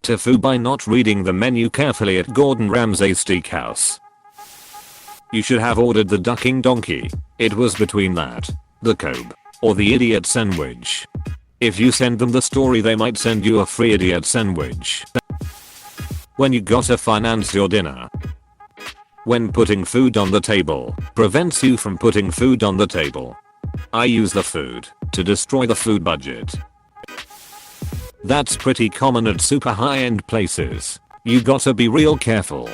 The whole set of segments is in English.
TIFU by not reading the menu carefully at Gordon Ramsay Steakhouse. You should have ordered the ducking donkey. It was between that, the Kobe, or the idiot sandwich. If you send them the story, they might send you a free idiot sandwich. When you gotta finance your dinner. When putting food on the table prevents you from putting food on the table. I use the food to destroy the food budget. That's pretty common at super high-end places. You gotta be real careful.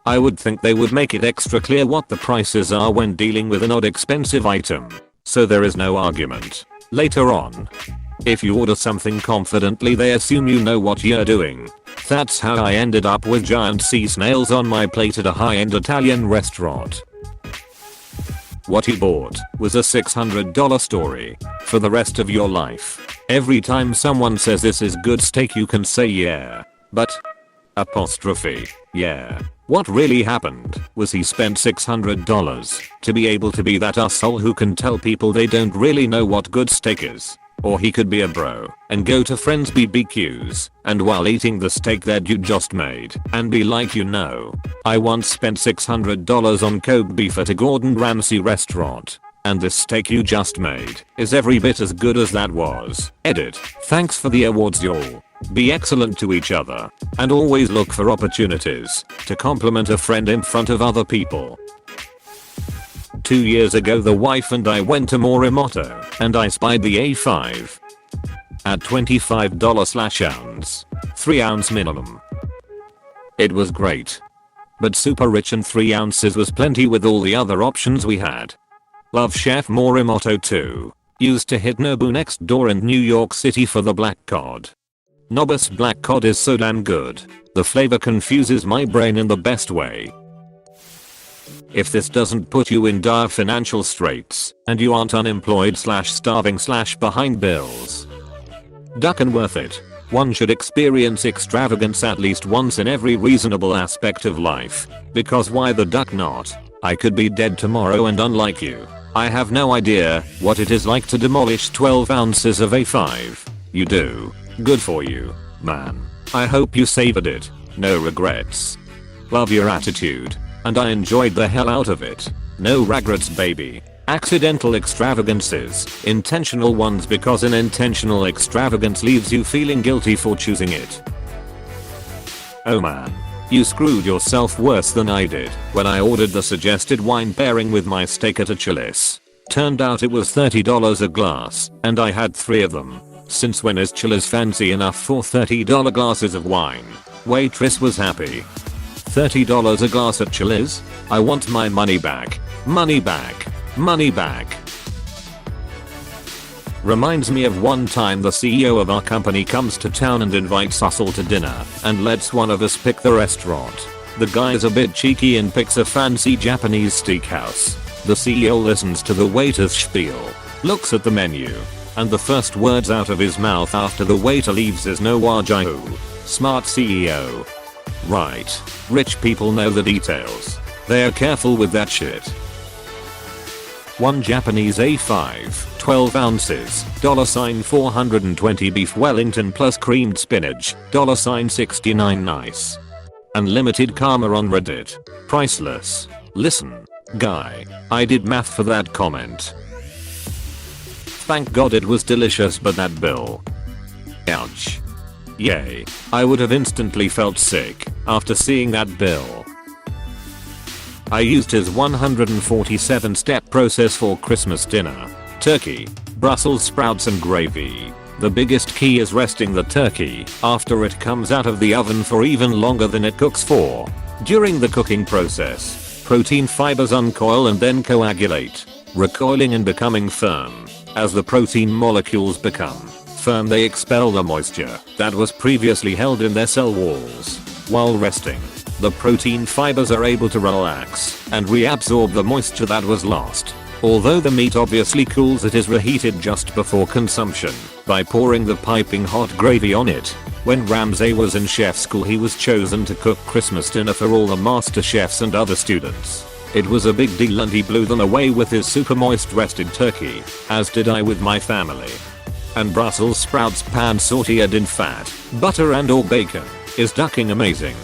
I would think they would make it extra clear what the prices are when dealing with an odd expensive item, so there is no argument later on. If you order something confidently, they assume you know what you're doing. That's how I ended up with giant sea snails on my plate at a high-end Italian restaurant. What he bought was a $600 story for the rest of your life. Every time someone says this is good steak, you can say yeah, but apostrophe, yeah. What really happened was he spent $600 to be able to be that asshole who can tell people they don't really know what good steak is. Or he could be a bro and go to friends' BBQs and while eating the steak that you just made and be like, you know, I once spent $600 on Kobe beef at a Gordon Ramsay restaurant. And this steak you just made is every bit as good as that was. Edit. Thanks for the awards, y'all. Be excellent to each other and always look for opportunities to compliment a friend in front of other people. 2 years ago, the wife and I went to Morimoto and I spied the A5 at $25/ounce, 3 ounce minimum. It was great, but super rich, and 3 ounces was plenty with all the other options we had. Love Chef Morimoto too. Used to hit Nobu next door in New York City for the black cod. Nobus black cod is so damn good. The flavor confuses my brain in the best way. If this doesn't put you in dire financial straits and you aren't unemployed / starving / behind bills, duckin' worth it. One should experience extravagance at least once in every reasonable aspect of life, because why the duck not? I could be dead tomorrow, and unlike you, I have no idea what it is like to demolish 12 ounces of A5. You do. Good for you, man. I hope you savored it. No regrets. Love your attitude. And I enjoyed the hell out of it. No regrets, baby. Accidental extravagances, intentional ones, because an intentional extravagance leaves you feeling guilty for choosing it. Oh man. You screwed yourself worse than I did when I ordered the suggested wine pairing with my steak at a Chili's. Turned out it was $30 a glass, and I had 3 of them. Since when is Chili's fancy enough for $30 glasses of wine? Waitress was happy. $30 a glass at Chili's? I want my money back. Money back. Money back. Reminds me of one time the CEO of our company comes to town and invites us all to dinner and lets one of us pick the restaurant. The guy's a bit cheeky and picks a fancy Japanese steakhouse. The CEO listens to the waiter's spiel, looks at the menu, and the first words out of his mouth after the waiter leaves is "no wajyu." Smart CEO. Right. Rich people know the details. They are careful with that shit. One Japanese A5, 12 ounces, $420 beef Wellington plus creamed spinach, $69 nice. Unlimited karma on Reddit. Priceless. Listen, guy, I did math for that comment. Thank God it was delicious, but that bill. Ouch. Yay. I would have instantly felt sick after seeing that bill. I used his 147-step process for Christmas dinner. Turkey, Brussels sprouts and gravy. The biggest key is resting the turkey after it comes out of the oven for even longer than it cooks for. During the cooking process, protein fibers uncoil and then coagulate, recoiling and becoming firm. As the protein molecules become firm, they expel the moisture that was previously held in their cell walls. While resting, the protein fibers are able to relax and reabsorb the moisture that was lost. Although the meat obviously cools, it is reheated just before consumption by pouring the piping hot gravy on it. When Ramsay was in chef school, he was chosen to cook Christmas dinner for all the master chefs and other students. It was a big deal and he blew them away with his super moist rested turkey, as did I with my family. And Brussels sprouts pan sauteed in fat, butter and or bacon. Is ducking amazing?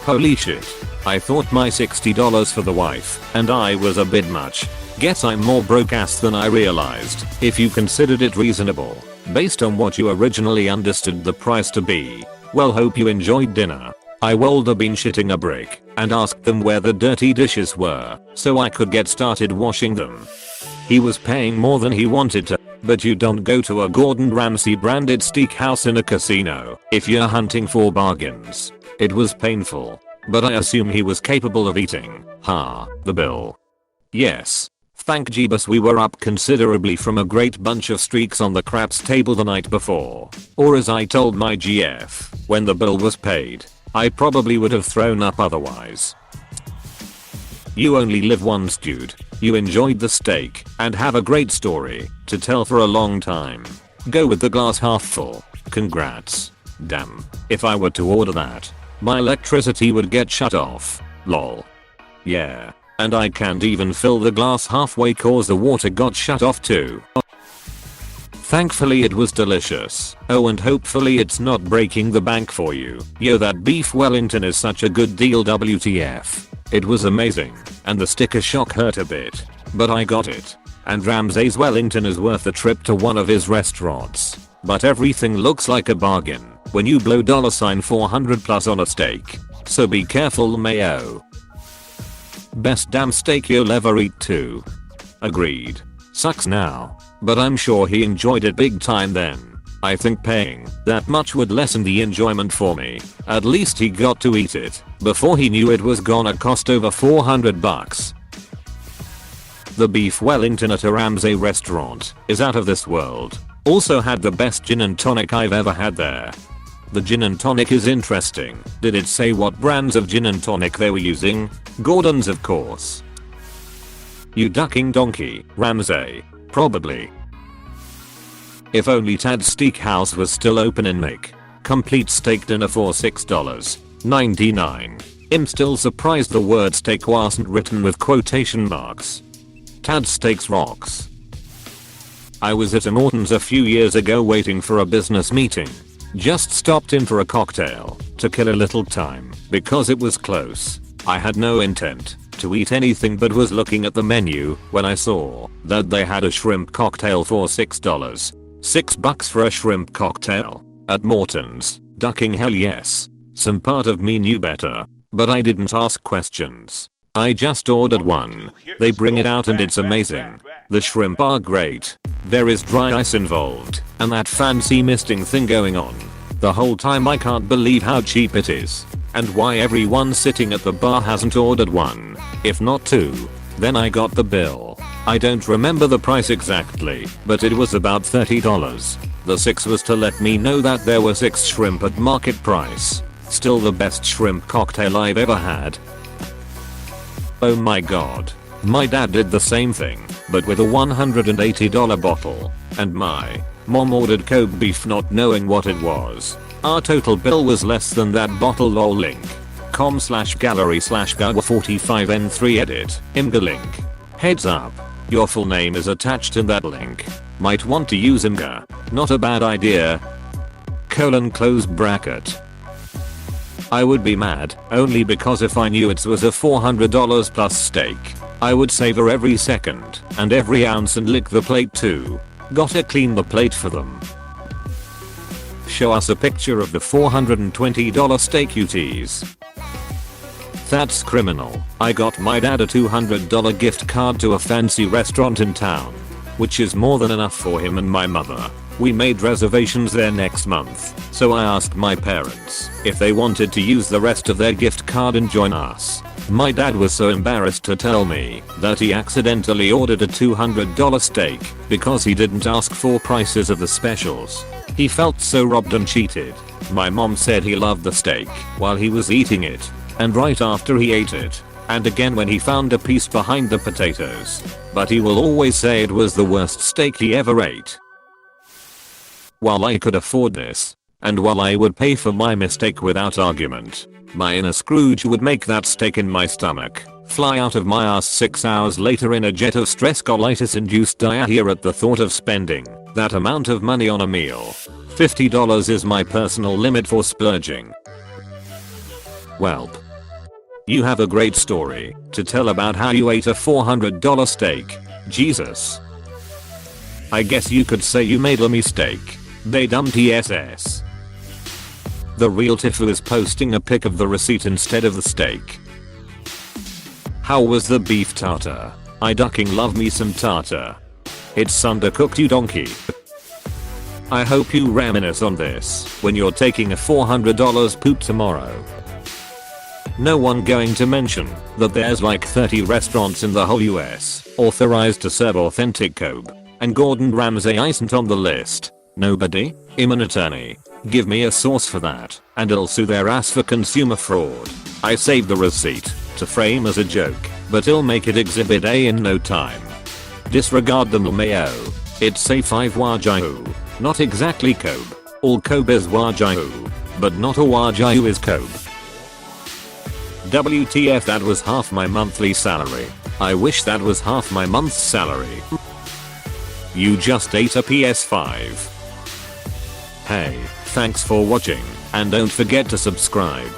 Holy shit. I thought my $60 for the wife and I was a bit much. Guess I'm more broke ass than I realized if you considered it reasonable based on what you originally understood the price to be. Well, hope you enjoyed dinner. I would have been shitting a brick and asked them where the dirty dishes were so I could get started washing them. He was paying more than he wanted to, but you don't go to a Gordon Ramsay branded steakhouse in a casino if you're hunting for bargains. It was painful, but I assume he was capable of eating. The bill. Yes. Thank Jeebus we were up considerably from a great bunch of streaks on the craps table the night before. Or as I told my GF, when the bill was paid, I probably would have thrown up otherwise. You only live once, dude. You enjoyed the steak and have a great story to tell for a long time. Go with the glass half full. Congrats. Damn, if I were to order that, my electricity would get shut off. Lol. Yeah, and I can't even fill the glass halfway cause the water got shut off too. Thankfully it was delicious. Oh, and hopefully it's not breaking the bank for you. Yo, that beef Wellington is such a good deal, WTF. It was amazing, and the sticker shock hurt a bit, but I got it. And Ramsay's Wellington is worth a trip to one of his restaurants. But everything looks like a bargain when you blow $400 plus on a steak. So be careful, mayo. Best damn steak you'll ever eat too. Agreed. Sucks now, but I'm sure he enjoyed it big time then. I think paying that much would lessen the enjoyment for me. At least he got to eat it before he knew it was gonna cost over $400. The beef Wellington at a Ramsay restaurant is out of this world. Also had the best gin and tonic I've ever had there. The gin and tonic is interesting. Did it say what brands of gin and tonic they were using? Gordon's, of course. You ducking donkey, Ramsay. Probably. If only Tad's Steakhouse was still open in Mick. Complete steak dinner for $6.99. I'm still surprised the word steak wasn't written with quotation marks. Tad's Steaks rocks. I was at a Morton's a few years ago waiting for a business meeting. Just stopped in for a cocktail to kill a little time because it was close. I had no intent to eat anything but was looking at the menu when I saw that they had a shrimp cocktail for $6. $6 for a shrimp cocktail at Morton's. Ducking hell yes. Some part of me knew better, but I didn't ask questions. I just ordered one. They bring it out and it's amazing. The shrimp are great. There is dry ice involved and that fancy misting thing going on. The whole time I can't believe how cheap it is and why everyone sitting at the bar hasn't ordered one, if not two. Then I got the bill. I don't remember the price exactly, but it was about $30. The 6 was to let me know that there were 6 shrimp at market price. Still the best shrimp cocktail I've ever had. Oh my god. My dad did the same thing, but with a $180 bottle. And my mom ordered Kobe beef not knowing what it was. Our total bill was less than that bottle. Lol. Link. com/gallery/gawa45n3 edit. Imga link. Heads up. Your full name is attached in that link. Might want to use Imga. Not a bad idea. Close bracket. I would be mad only because if I knew it was a $400 plus steak, I would savor every second and every ounce and lick the plate too. Gotta clean the plate for them. Show us a picture of the $420 steak you tease. That's criminal. I got my dad a $200 gift card to a fancy restaurant in town, which is more than enough for him and my mother. We made reservations there next month, so I asked my parents if they wanted to use the rest of their gift card and join us. My dad was so embarrassed to tell me that he accidentally ordered a $200 steak because he didn't ask for prices of the specials. He felt so robbed and cheated. My mom said he loved the steak while he was eating it, and right after he ate it, and again when he found a piece behind the potatoes. But he will always say it was the worst steak he ever ate. While I could afford this, and while I would pay for my mistake without argument, my inner Scrooge would make that steak in my stomach fly out of my ass 6 hours later in a jet of stress colitis induced diarrhea at the thought of spending That amount of money on a meal. $50 is my personal limit for splurging. Welp. You have a great story to tell about how you ate a $400 steak. Jesus. I guess you could say you made a mistake. They dumped TSS. The real TIFU is posting a pic of the receipt instead of the steak. How was the beef tartar? I ducking love me some tartar. It's undercooked, you donkey. I hope you reminisce on this when you're taking a $400 poop tomorrow. No one going to mention that there's like 30 restaurants in the whole US authorized to serve authentic Kobe, and Gordon Ramsay isn't on the list. Nobody? I'm an attorney. Give me a source for that, and I'll sue their ass for consumer fraud. I saved the receipt to frame as a joke, but I'll make it exhibit A in no time. Disregard the mayo. It's a 5 wagyu. Not exactly Kobe. All Kobe is wagyu, but not all wagyu is Kobe. WTF, that was half my monthly salary. I wish that was half my month's salary. You just ate a PS5. Hey, thanks for watching, and don't forget to subscribe.